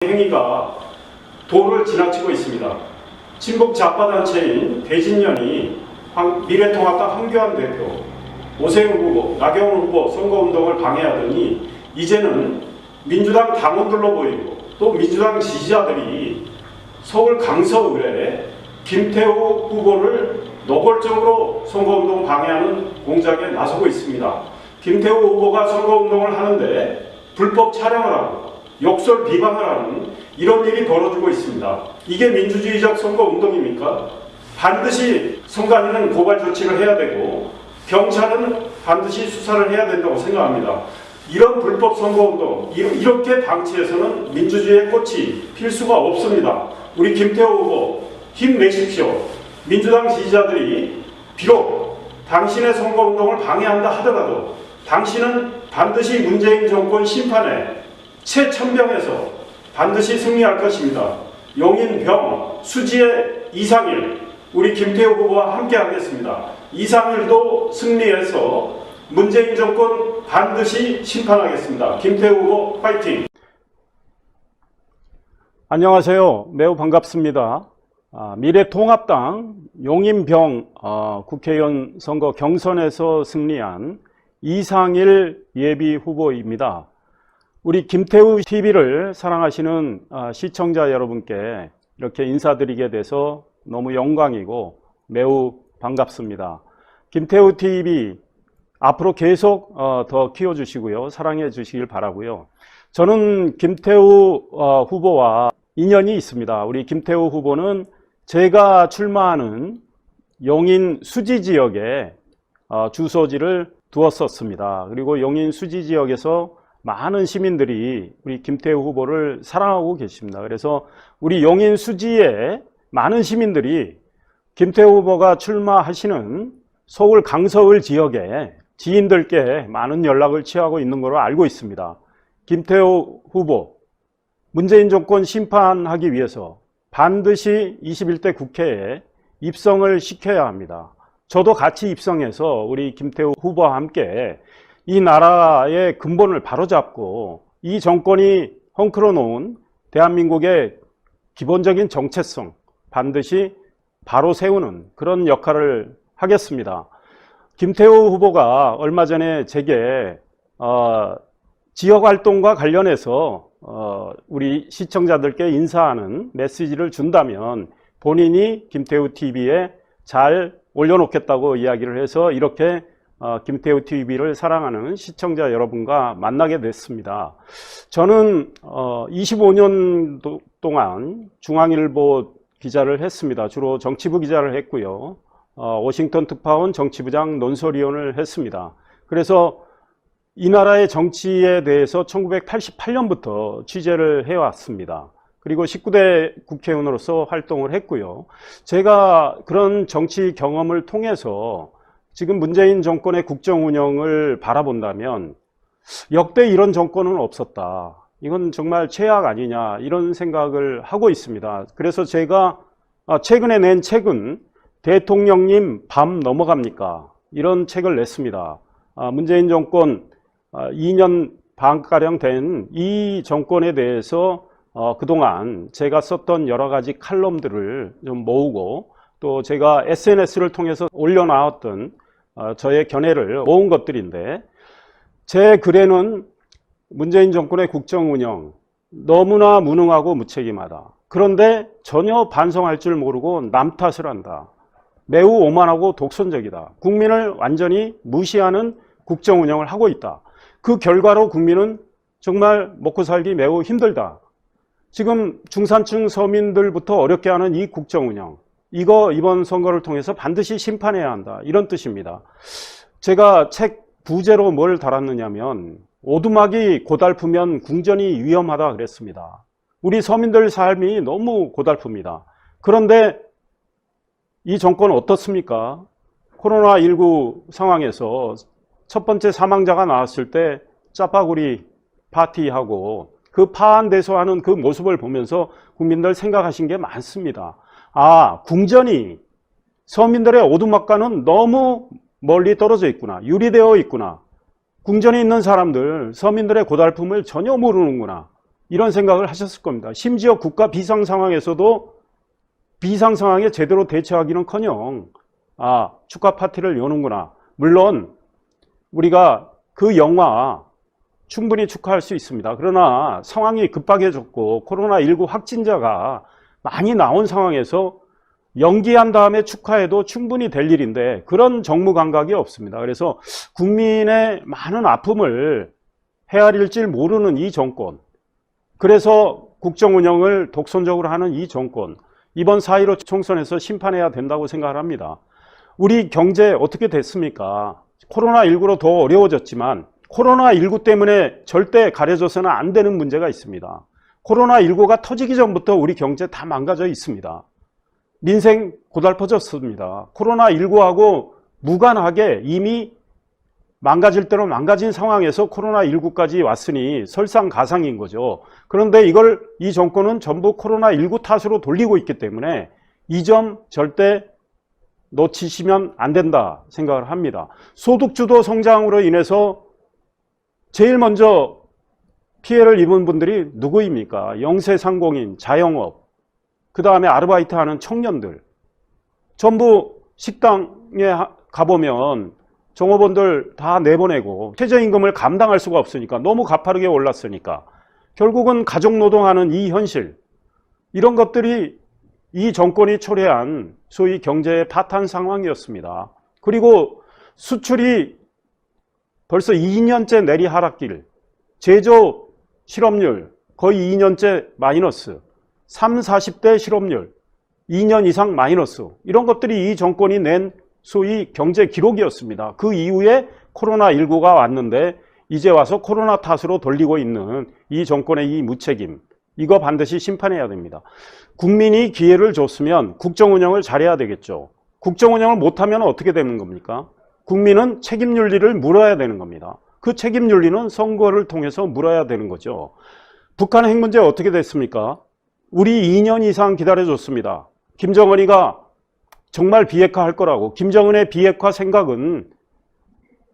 행위가 도를 지나치고 있습니다. 친북 좌파단체인 대진련이 미래통합당 황교안 대표, 오세훈 후보, 나경원 후보 선거운동을 방해하더니 이제는 민주당 당원들로 보이고 또 민주당 지지자들이 서울 강서을에 김태우 후보를 노골적으로 선거운동 방해하는 공작에 나서고 있습니다. 김태우 후보가 선거운동을 하는데 불법 촬영을 하고 욕설 비방을 하는 이런 일이 벌어지고 있습니다. 이게 민주주의적 선거운동입니까? 반드시 선관위는 고발 조치를 해야 되고 경찰은 반드시 수사를 해야 된다고 생각합니다. 이런 불법 선거운동 이렇게 방치해서는 민주주의의 꽃이 필 수가 없습니다. 우리 김태우 후보 힘내십시오. 민주당 지지자들이 비록 당신의 선거운동을 방해한다 하더라도 당신은 반드시 문재인 정권 심판에 최천병에서 반드시 승리할 것입니다. 용인병, 수지의 이상일, 우리 김태우 후보와 함께 하겠습니다. 이상일도 승리해서 문재인 정권 반드시 심판하겠습니다. 김태우 후보 파이팅! 안녕하세요. 매우 반갑습니다. 미래통합당 용인병 국회의원 선거 경선에서 승리한 이상일 예비 후보입니다. 우리 김태우 TV를 사랑하시는 시청자 여러분께 이렇게 인사드리게 돼서 너무 영광이고 매우 반갑습니다. 김태우 TV 앞으로 계속 더 키워주시고요. 사랑해 주시길 바라고요. 저는 김태우 후보와 인연이 있습니다. 우리 김태우 후보는 제가 출마하는 용인 수지 지역에 주소지를 두었었습니다. 그리고 용인 수지 지역에서 많은 시민들이 우리 김태우 후보를 사랑하고 계십니다. 그래서 우리 용인 수지에 많은 시민들이 김태우 후보가 출마하시는 서울 강서을 지역에 지인들께 많은 연락을 취하고 있는 걸로 알고 있습니다. 김태우 후보, 문재인 정권 심판하기 위해서 반드시 21대 국회에 입성을 시켜야 합니다. 저도 같이 입성해서 우리 김태우 후보와 함께 이 나라의 근본을 바로잡고 이 정권이 헝클어 놓은 대한민국의 기본적인 정체성 반드시 바로 세우는 그런 역할을 하겠습니다. 김태우 후보가 얼마 전에 제게 지역활동과 관련해서 우리 시청자들께 인사하는 메시지를 준다면 본인이 김태우 TV에 잘 올려놓겠다고 이야기를 해서 이렇게 김태우 TV를 사랑하는 시청자 여러분과 만나게 됐습니다. 저는 25년 동안 중앙일보 기자를 했습니다. 주로 정치부 기자를 했고요. 워싱턴 특파원 정치부장 논설위원을 했습니다. 그래서 이 나라의 정치에 대해서 1988년부터 취재를 해왔습니다. 그리고 19대 국회의원으로서 활동을 했고요. 제가 그런 정치 경험을 통해서 지금 문재인 정권의 국정 운영을 바라본다면 역대 이런 정권은 없었다. 이건 정말 최악 아니냐 이런 생각을 하고 있습니다. 그래서 제가 최근에 낸 책은 대통령님 밤 넘어갑니까? 이런 책을 냈습니다. 문재인 정권 2년 반가량 된 이 정권에 대해서 그동안 제가 썼던 여러 가지 칼럼들을 좀 모으고 또 제가 SNS를 통해서 올려나왔던 저의 견해를 모은 것들인데 제 글에는 문재인 정권의 국정 운영 너무나 무능하고 무책임하다. 그런데 전혀 반성할 줄 모르고 남 탓을 한다. 매우 오만하고 독선적이다. 국민을 완전히 무시하는 국정 운영을 하고 있다. 그 결과로 국민은 정말 먹고 살기 매우 힘들다. 지금 중산층 서민들부터 어렵게 하는 이 국정 운영 이거 이번 선거를 통해서 반드시 심판해야 한다. 이런 뜻입니다. 제가 책 부제로 뭘 달았느냐면 오두막이 고달프면 궁전이 위험하다 그랬습니다. 우리 서민들 삶이 너무 고달픕니다. 그런데 이 정권 어떻습니까? 코로나19 상황에서 첫 번째 사망자가 나왔을 때 짜파구리 파티하고 그 파한대소하는 그 모습을 보면서 국민들 생각하신 게 많습니다. 궁전이 서민들의 오두막과는 너무 멀리 떨어져 있구나. 유리되어 있구나. 궁전에 있는 사람들, 서민들의 고달픔을 전혀 모르는구나. 이런 생각을 하셨을 겁니다. 심지어 국가 비상 상황에서도 비상 상황에 제대로 대처하기는커녕 축하 파티를 여는구나. 물론 우리가 그 영화 충분히 축하할 수 있습니다. 그러나 상황이 급박해졌고 코로나19 확진자가 많이 나온 상황에서 연기한 다음에 축하해도 충분히 될 일인데 그런 정무 감각이 없습니다. 그래서 국민의 많은 아픔을 헤아릴 줄 모르는 이 정권, 그래서 국정 운영을 독선적으로 하는 이 정권, 이번 4.15 총선에서 심판해야 된다고 생각을 합니다. 우리 경제 어떻게 됐습니까? 코로나19로 더 어려워졌지만 코로나19 때문에 절대 가려져서는 안 되는 문제가 있습니다. 코로나19가 터지기 전부터 우리 경제 다 망가져 있습니다. 민생 고달퍼졌습니다. 코로나19하고 무관하게 이미 망가질 대로 망가진 상황에서 코로나19까지 왔으니 설상가상인 거죠. 그런데 이 정권은 전부 코로나19 탓으로 돌리고 있기 때문에 이 점 절대 놓치시면 안 된다 생각을 합니다. 소득주도 성장으로 인해서 제일 먼저 피해를 입은 분들이 누구입니까? 영세상공인, 자영업, 그 다음에 아르바이트 하는 청년들. 전부 식당에 가보면 종업원들 다 내보내고 최저임금을 감당할 수가 없으니까, 너무 가파르게 올랐으니까 결국은 가족노동하는 이 현실, 이런 것들이 이 정권이 초래한 소위 경제의 파탄 상황이었습니다. 그리고 수출이 벌써 2년째 내리하락길, 제조 실업률 거의 2년째 마이너스, 30, 40대 실업률 2년 이상 마이너스, 이런 것들이 이 정권이 낸 소위 경제 기록이었습니다. 그 이후에 코로나19가 왔는데 이제 와서 코로나 탓으로 돌리고 있는 이 정권의 이 무책임, 이거 반드시 심판해야 됩니다. 국민이 기회를 줬으면 국정 운영을 잘해야 되겠죠. 국정 운영을 못하면 어떻게 되는 겁니까? 국민은 책임 윤리를 물어야 되는 겁니다. 그 책임 윤리는 선거를 통해서 물어야 되는 거죠. 북한 핵 문제 어떻게 됐습니까? 우리 2년 이상 기다려줬습니다. 김정은이가 정말 비핵화할 거라고. 김정은의 비핵화 생각은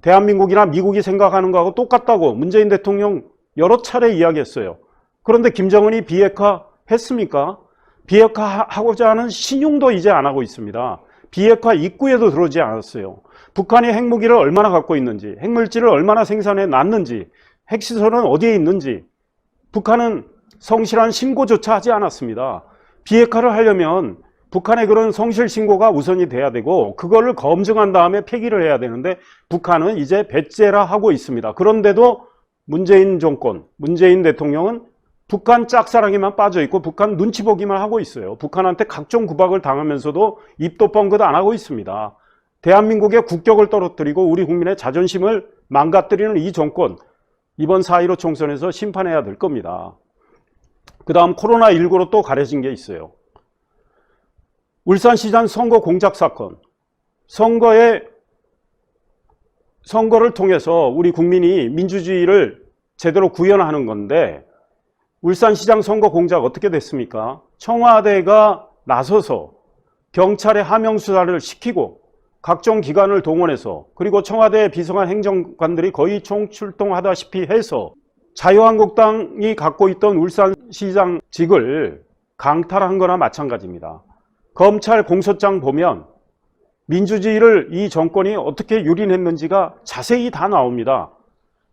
대한민국이나 미국이 생각하는 거하고 똑같다고 문재인 대통령 여러 차례 이야기했어요. 그런데 김정은이 비핵화 했습니까? 비핵화하고자 하는 신용도 이제 안 하고 있습니다. 비핵화 입구에도 들어오지 않았어요. 북한이 핵무기를 얼마나 갖고 있는지, 핵물질을 얼마나 생산해 놨는지, 핵시설은 어디에 있는지 북한은 성실한 신고조차 하지 않았습니다. 비핵화를 하려면 북한의 그런 성실 신고가 우선이 돼야 되고 그거를 검증한 다음에 폐기를 해야 되는데 북한은 이제 배째라 하고 있습니다. 그런데도 문재인 정권, 문재인 대통령은 북한 짝사랑에만 빠져 있고 북한 눈치 보기만 하고 있어요. 북한한테 각종 구박을 당하면서도 입도 뻥긋 안 하고 있습니다. 대한민국의 국격을 떨어뜨리고 우리 국민의 자존심을 망가뜨리는 이 정권, 이번 4.15 총선에서 심판해야 될 겁니다. 그 다음 코로나19로 또 가려진 게 있어요. 울산시장 선거 공작 사건. 선거를 통해서 우리 국민이 민주주의를 제대로 구현하는 건데 울산시장 선거 공작 어떻게 됐습니까? 청와대가 나서서 경찰의 하명 수사를 시키고 각종 기관을 동원해서, 그리고 청와대 비서관 행정관들이 거의 총출동하다시피 해서 자유한국당이 갖고 있던 울산시장직을 강탈한 거나 마찬가지입니다. 검찰 공소장 보면 민주주의를 이 정권이 어떻게 유린했는지가 자세히 다 나옵니다.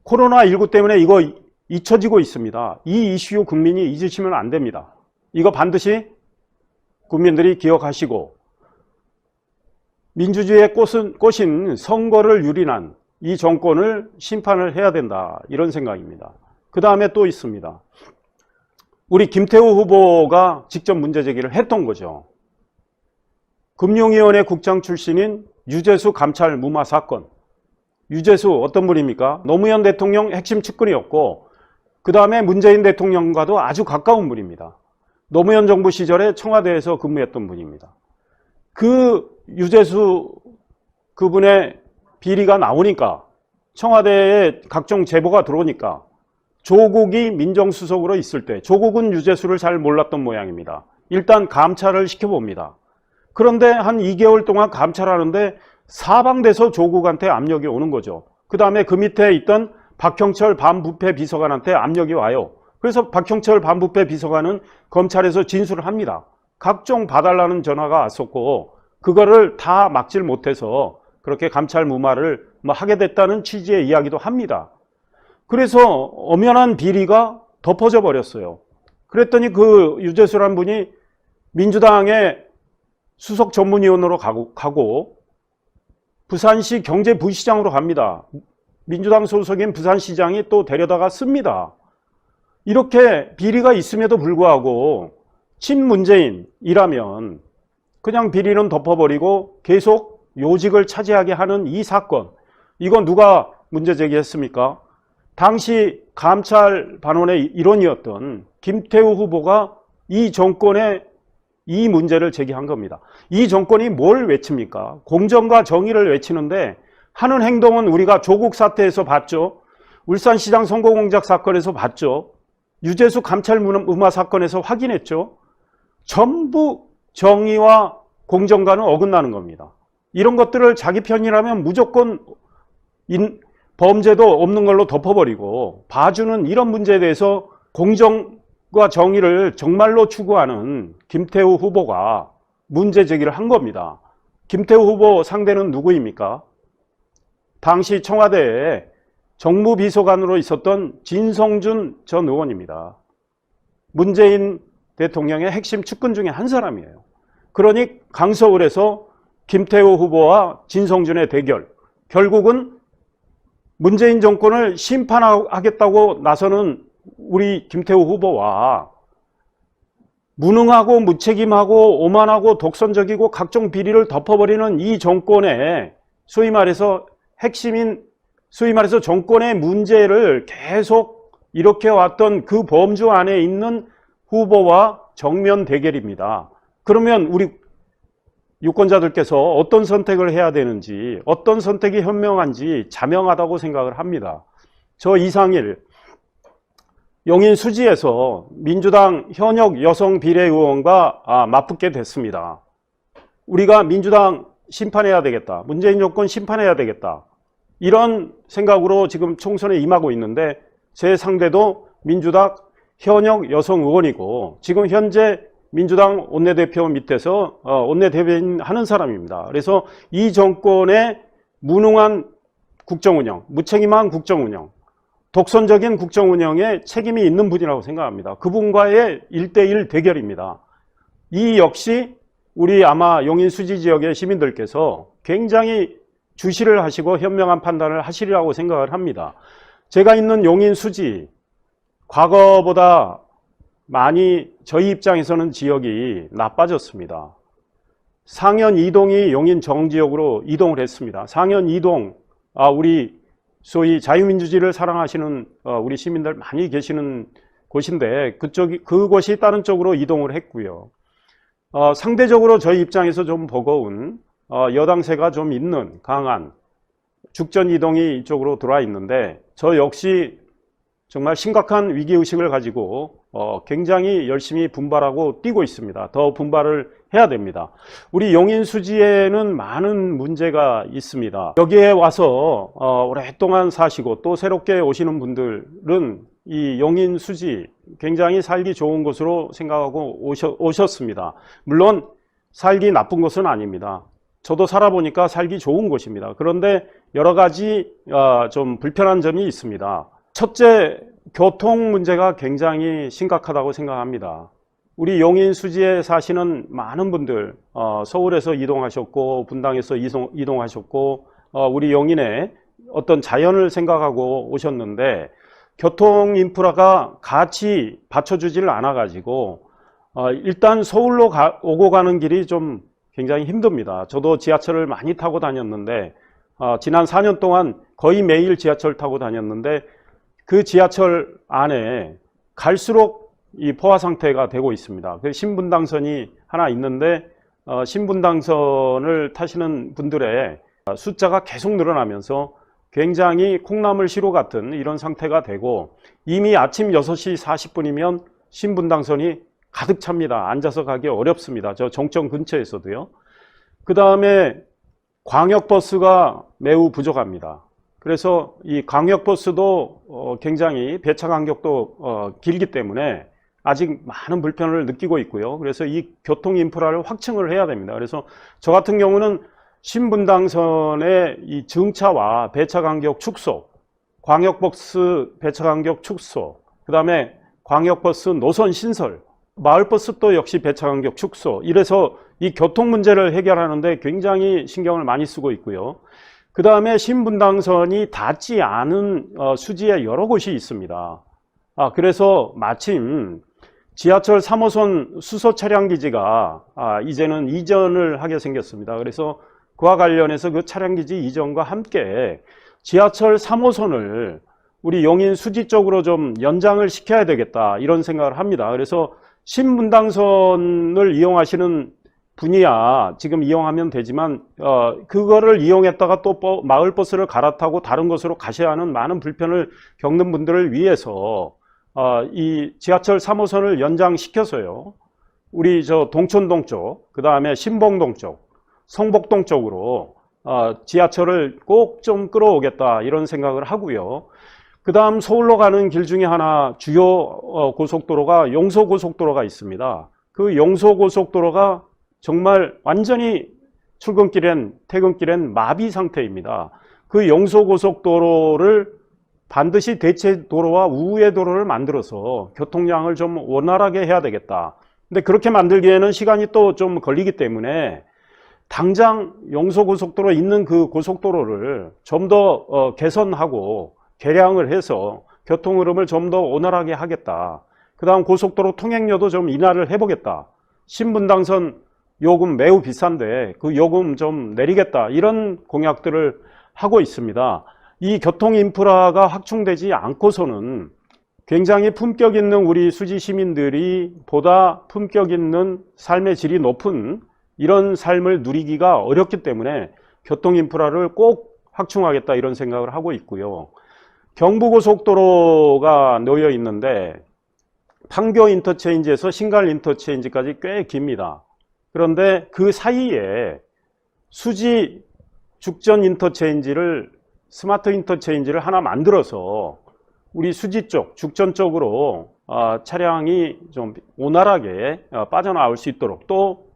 코로나19 때문에 이거 잊혀지고 있습니다. 이 이슈 국민이 잊으시면 안 됩니다. 이거 반드시 국민들이 기억하시고 민주주의의 꽃인 선거를 유린한 이 정권을 심판을 해야 된다, 이런 생각입니다. 그 다음에 또 있습니다. 우리 김태우 후보가 직접 문제 제기를 했던 거죠. 금융위원회 국장 출신인 유재수 감찰 무마 사건. 유재수 어떤 분입니까? 노무현 대통령 핵심 측근이었고 그 다음에 문재인 대통령과도 아주 가까운 분입니다. 노무현 정부 시절에 청와대에서 근무했던 분입니다. 그 유재수 그분의 비리가 나오니까, 청와대에 각종 제보가 들어오니까 조국이 민정수석으로 있을 때 조국은 유재수를 잘 몰랐던 모양입니다. 일단 감찰을 시켜봅니다. 그런데 한 2개월 동안 감찰하는데 사방돼서 조국한테 압력이 오는 거죠. 그 다음에 그 밑에 있던 박형철 반부패 비서관한테 압력이 와요. 그래서 박형철 반부패 비서관은 검찰에서 진술을 합니다. 각종 봐달라는 전화가 왔었고 그거를 다 막질 못해서 그렇게 감찰 무마를 하게 됐다는 취지의 이야기도 합니다. 그래서 엄연한 비리가 덮어져 버렸어요. 그랬더니 그 유재수란 분이 민주당의 수석 전문위원으로 가고 부산시 경제부시장으로 갑니다. 민주당 소속인 부산시장이 또 데려다가 씁니다. 이렇게 비리가 있음에도 불구하고 친문재인이라면 그냥 비리는 덮어버리고 계속 요직을 차지하게 하는 이 사건, 이건 누가 문제 제기했습니까? 당시 감찰반원의 일원이었던 김태우 후보가 이 정권에 이 문제를 제기한 겁니다. 이 정권이 뭘 외칩니까? 공정과 정의를 외치는데 하는 행동은 우리가 조국 사태에서 봤죠. 울산시장 선거공작 사건에서 봤죠. 유재수 감찰 무마 사건에서 확인했죠. 전부 정의와 공정과는 어긋나는 겁니다. 이런 것들을 자기 편이라면 무조건 범죄도 없는 걸로 덮어버리고 봐주는 이런 문제에 대해서 공정과 정의를 정말로 추구하는 김태우 후보가 문제 제기를 한 겁니다. 김태우 후보 상대는 누구입니까? 당시 청와대에 정무비서관으로 있었던 진성준 전 의원입니다. 문재인 대통령의 핵심 측근 중에 한 사람이에요. 그러니 강서울에서 김태우 후보와 진성준의 대결, 결국은 문재인 정권을 심판하겠다고 나서는 우리 김태우 후보와 무능하고 무책임하고 오만하고 독선적이고 각종 비리를 덮어버리는 이 정권의 소위 말해서 핵심인, 소위 말해서 정권의 문제를 계속 일으켜왔던 그 범주 안에 있는 후보와 정면 대결입니다. 그러면 우리 유권자들께서 어떤 선택을 해야 되는지, 어떤 선택이 현명한지 자명하다고 생각을 합니다. 저 이상일 용인 수지에서 민주당 현역 여성 비례의원과 맞붙게 됐습니다. 우리가 민주당 심판해야 되겠다, 문재인 정권 심판해야 되겠다, 이런 생각으로 지금 총선에 임하고 있는데 제 상대도 민주당 현역 여성 의원이고 지금 현재 민주당 원내대표 밑에서 원내대변인 하는 사람입니다. 그래서 이 정권의 무능한 국정운영, 무책임한 국정운영, 독선적인 국정운영에 책임이 있는 분이라고 생각합니다. 그분과의 1대1 대결입니다. 이 역시 우리 아마 용인 수지 지역의 시민들께서 굉장히 주시를 하시고 현명한 판단을 하시리라고 생각을 합니다. 제가 있는 용인 수지, 과거보다 많이 저희 입장에서는 지역이 나빠졌습니다. 상현 이동이 용인 정지역으로 이동을 했습니다. 상현 이동, 우리 소위 자유민주주의를 사랑하시는 우리 시민들 많이 계시는 곳인데 그곳이 다른 쪽으로 이동을 했고요. 상대적으로 저희 입장에서 좀 버거운 여당세가 좀 있는 강한 죽전 이동이 이쪽으로 들어와 있는데 저 역시 정말 심각한 위기의식을 가지고 굉장히 열심히 분발하고 뛰고 있습니다. 더 분발을 해야 됩니다. 우리 용인 수지에는 많은 문제가 있습니다. 여기에 와서 오랫동안 사시고 또 새롭게 오시는 분들은 이 용인 수지 굉장히 살기 좋은 곳으로 생각하고 오셨습니다. 물론 살기 나쁜 곳은 아닙니다. 저도 살아보니까 살기 좋은 곳입니다. 그런데 여러 가지 좀 불편한 점이 있습니다. 첫째, 교통 문제가 굉장히 심각하다고 생각합니다. 우리 용인 수지에 사시는 많은 분들 서울에서 이동하셨고 분당에서 이동하셨고 우리 용인에 어떤 자연을 생각하고 오셨는데 교통 인프라가 같이 받쳐주지를 않아 가지고 일단 서울로 오고 가는 길이 좀 굉장히 힘듭니다. 저도 지하철을 많이 타고 다녔는데 지난 4년 동안 거의 매일 지하철 타고 다녔는데 그 지하철 안에 갈수록 이 포화 상태가 되고 있습니다. 그 신분당선이 하나 있는데 신분당선을 타시는 분들의 숫자가 계속 늘어나면서 굉장히 콩나물 시루 같은 이런 상태가 되고 이미 아침 6시 40분이면 신분당선이 가득 찹니다. 앉아서 가기 어렵습니다. 저 정점 근처에서도요. 그 다음에 광역버스가 매우 부족합니다. 그래서 이 광역버스도 굉장히 배차 간격도 길기 때문에 아직 많은 불편을 느끼고 있고요. 그래서 이 교통 인프라를 확충을 해야 됩니다. 그래서 저 같은 경우는 신분당선의 이 증차와 배차 간격 축소, 광역버스 배차 간격 축소, 그 다음에 광역버스 노선 신설, 마을버스 도 역시 배차 간격 축소, 이래서 이 교통 문제를 해결하는데 굉장히 신경을 많이 쓰고 있고요. 그 다음에 신분당선이 닿지 않은 수지에 여러 곳이 있습니다. 그래서 마침 지하철 3호선 수소 차량 기지가 이제는 이전을 하게 생겼습니다. 그래서 그와 관련해서 그 차량 기지 이전과 함께 지하철 3호선을 우리 용인 수지 쪽으로 좀 연장을 시켜야 되겠다, 이런 생각을 합니다. 그래서 신분당선을 이용하시는 분이야 지금 이용하면 되지만 그거를 이용했다가 또 마을버스를 갈아타고 다른 곳으로 가셔야 하는 많은 불편을 겪는 분들을 위해서 이 지하철 3호선을 연장시켜서요, 우리 저 동촌동 쪽, 그 다음에 신봉동 쪽, 성복동 쪽으로 지하철을 꼭 좀 끌어오겠다, 이런 생각을 하고요. 그 다음 서울로 가는 길 중에 하나 주요 고속도로가 용서고속도로가 있습니다. 그 용서고속도로가 정말 완전히 출근길엔 퇴근길엔 마비 상태입니다. 그 용서고속도로를 반드시 대체 도로와 우회 도로를 만들어서 교통량을 좀 원활하게 해야 되겠다. 근데 그렇게 만들기에는 시간이 또 좀 걸리기 때문에 당장 용서고속도로 있는 그 고속도로를 좀 더 개선하고 개량을 해서 교통 흐름을 좀 더 원활하게 하겠다. 그 다음 고속도로 통행료도 좀 인하를 해보겠다. 신분당선 요금 매우 비싼데 그 요금 좀 내리겠다, 이런 공약들을 하고 있습니다. 이 교통 인프라가 확충되지 않고서는 굉장히 품격 있는 우리 수지 시민들이 보다 품격 있는 삶의 질이 높은 이런 삶을 누리기가 어렵기 때문에 교통 인프라를 꼭 확충하겠다, 이런 생각을 하고 있고요. 경부고속도로가 놓여 있는데 판교 인터체인지에서 신갈 인터체인지까지 꽤 깁니다. 그런데 그 사이에 수지 죽전 인터체인지를, 스마트 인터체인지를 하나 만들어서 우리 수지 쪽, 죽전 쪽으로 차량이 좀 원활하게 빠져나올 수 있도록, 또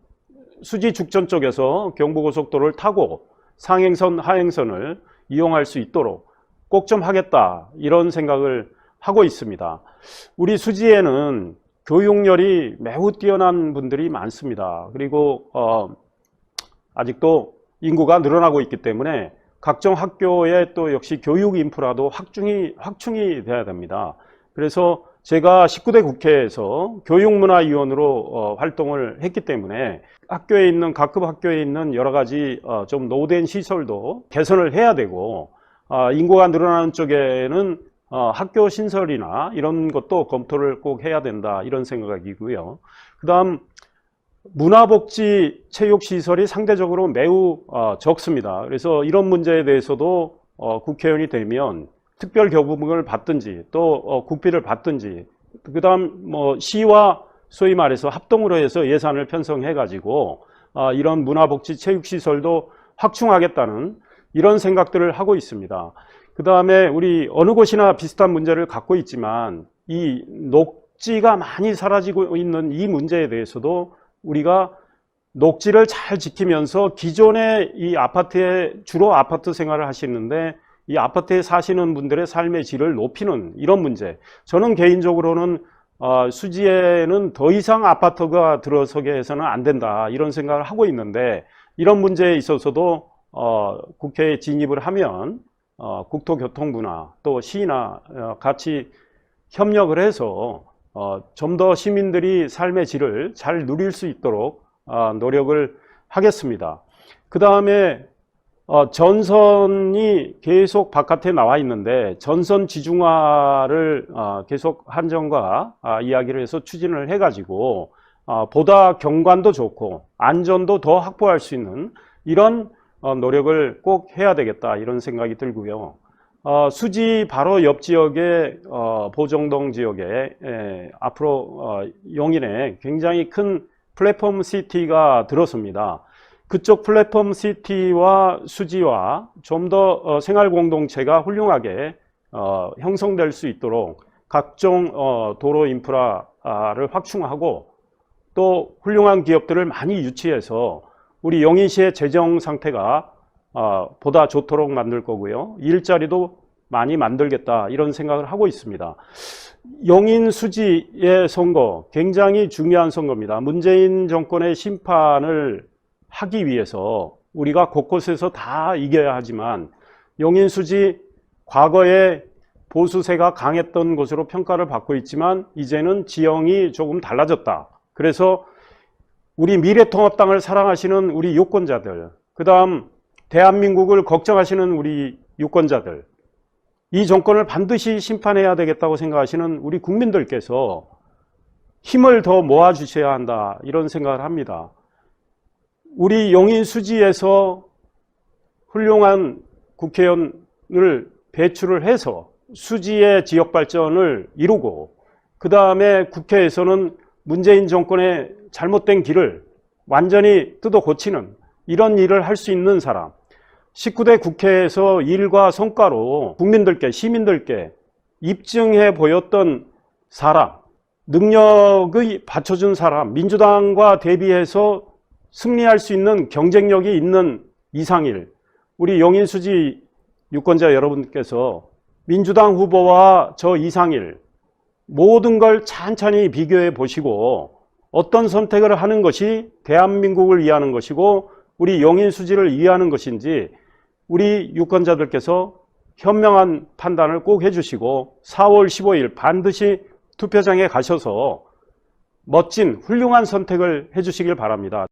수지 죽전 쪽에서 경부고속도로를 타고 상행선, 하행선을 이용할 수 있도록 꼭 좀 하겠다, 이런 생각을 하고 있습니다. 우리 수지에는 교육열이 매우 뛰어난 분들이 많습니다. 그리고 아직도 인구가 늘어나고 있기 때문에 각종 학교의 또 역시 교육 인프라도 확충이 돼야 됩니다. 그래서 제가 19대 국회에서 교육문화위원으로 활동을 했기 때문에 학교에 있는, 각급 학교에 있는 여러 가지 좀 노후된 시설도 개선을 해야 되고, 인구가 늘어나는 쪽에는 학교 신설이나 이런 것도 검토를 꼭 해야 된다, 이런 생각이고요. 그 다음 문화복지 체육시설이 상대적으로 매우 적습니다. 그래서 이런 문제에 대해서도 국회의원이 되면 특별 교부금을 받든지 또 국비를 받든지, 그 다음 뭐 시와 소위 말해서 합동으로 해서 예산을 편성해 가지고 이런 문화복지 체육시설도 확충하겠다는 이런 생각들을 하고 있습니다. 그 다음에 우리 어느 곳이나 비슷한 문제를 갖고 있지만 이 녹지가 많이 사라지고 있는 이 문제에 대해서도 우리가 녹지를 잘 지키면서 기존의 이 아파트에, 주로 아파트 생활을 하시는데 이 아파트에 사시는 분들의 삶의 질을 높이는 이런 문제, 저는 개인적으로는 수지에는 더 이상 아파트가 들어서게 해서는 안 된다, 이런 생각을 하고 있는데, 이런 문제에 있어서도 국회에 진입을 하면 국토교통부나 또 시나 같이 협력을 해서 좀 더 시민들이 삶의 질을 잘 누릴 수 있도록 노력을 하겠습니다. 그 다음에 전선이 계속 바깥에 나와 있는데 전선 지중화를 계속 한정과 이야기를 해서 추진을 해가지고 보다 경관도 좋고 안전도 더 확보할 수 있는 이런 노력을 꼭 해야 되겠다, 이런 생각이 들고요. 수지 바로 옆 지역의 보정동 지역에 앞으로 용인에 굉장히 큰 플랫폼 시티가 들었습니다. 그쪽 플랫폼 시티와 수지와 좀 더 생활 공동체가 훌륭하게 형성될 수 있도록 각종 도로 인프라를 확충하고 또 훌륭한 기업들을 많이 유치해서 우리 영인시의 재정 상태가 보다 좋도록 만들 거고요. 일자리도 많이 만들겠다 이런 생각을 하고 있습니다. 영인 수지의 선거 굉장히 중요한 선거입니다. 문재인 정권의 심판을 하기 위해서 우리가 곳곳에서 다 이겨야 하지만 영인 수지 과거에 보수세가 강했던 곳으로 평가를 받고 있지만 이제는 지형이 조금 달라졌다. 그래서 우리 미래통합당을 사랑하시는 우리 유권자들, 그 다음 대한민국을 걱정하시는 우리 유권자들, 이 정권을 반드시 심판해야 되겠다고 생각하시는 우리 국민들께서 힘을 더 모아주셔야 한다 이런 생각을 합니다. 우리 영인 수지에서 훌륭한 국회의원을 배출을 해서 수지의 지역 발전을 이루고 그 다음에 국회에서는 문재인 정권의 잘못된 길을 완전히 뜯어 고치는 이런 일을 할 수 있는 사람, 19대 국회에서 일과 성과로 국민들께 시민들께 입증해 보였던 사람, 능력의 받쳐준 사람, 민주당과 대비해서 승리할 수 있는 경쟁력이 있는 이상일, 우리 영인수지 유권자 여러분께서 민주당 후보와 저 이상일 모든 걸 찬찬히 비교해 보시고 어떤 선택을 하는 것이 대한민국을 위하는 것이고 우리 영인수지를 위하는 것인지 우리 유권자들께서 현명한 판단을 꼭 해주시고 4월 15일 반드시 투표장에 가셔서 멋진 훌륭한 선택을 해주시길 바랍니다.